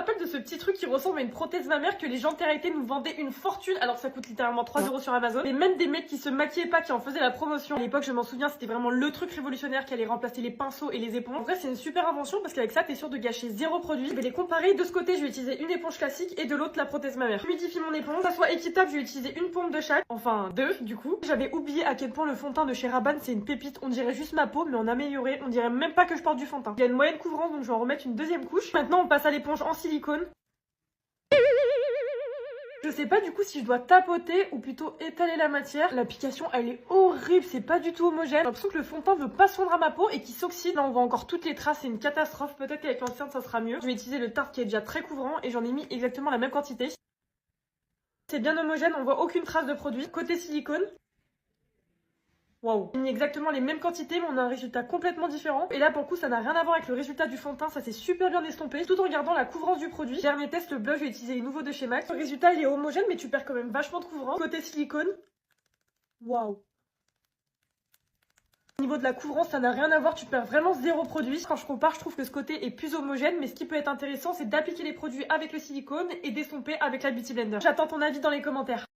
rappelle de ce petit truc qui ressemble à une prothèse mammaire que les gens TRT nous vendaient une fortune, alors ça coûte littéralement 3 € sur Amazon. Et même des mecs qui se maquillaient pas, qui en faisaient la promotion. À l'époque, je m'en souviens, c'était vraiment le truc révolutionnaire qui allait remplacer les pinceaux et les éponges. En vrai, c'est une super invention parce qu'avec ça, t'es sûr de gâcher 0 produit. Je vais les comparer. De ce côté, je vais utiliser une éponge classique et de l'autre, la prothèse mammaire. Je humidifie mon éponge. Que ça soit équitable, je vais utiliser une pompe de chaque. Enfin, 2 du coup. J'avais oublié à quel point le fond de teint de chez Rabanne, c'est une pépite. On dirait juste ma peau, mais en amélioré. On dirait même pas que je porte du fond de teint. Il y a une moyenne couvrance, donc je vais en remettre une deuxième couche. Maintenant, on passe à l'éponge en silicone. Je sais pas du coup si je dois tapoter ou plutôt étaler la matière. L'application elle est horrible, c'est pas du tout homogène. J'ai l'impression que le fond de teint veut pas se fondre à ma peau et qu'il s'oxyde. Là on voit encore toutes les traces, c'est une catastrophe. Peut-être qu'avec l'ancien ça sera mieux. Je vais utiliser le Tarte qui est déjà très couvrant et j'en ai mis exactement la même quantité. C'est bien homogène, on voit aucune trace de produit. Côté silicone. Waouh, j'ai mis exactement les mêmes quantités mais on a un résultat complètement différent. Et là pour le coup ça n'a rien à voir avec le résultat du fond de teint, ça s'est super bien estompé tout en regardant la couvrance du produit. Dernier test, le blush, je vais utiliser les nouveaux de chez MAC. Le résultat il est homogène mais tu perds quand même vachement de couvrance. Côté silicone, waouh. Au niveau de la couvrance, ça n'a rien à voir, tu perds vraiment 0 produit. Quand je compare, je trouve que ce côté est plus homogène, mais ce qui peut être intéressant, c'est d'appliquer les produits avec le silicone et d'estomper avec la Beauty Blender. J'attends ton avis dans les commentaires.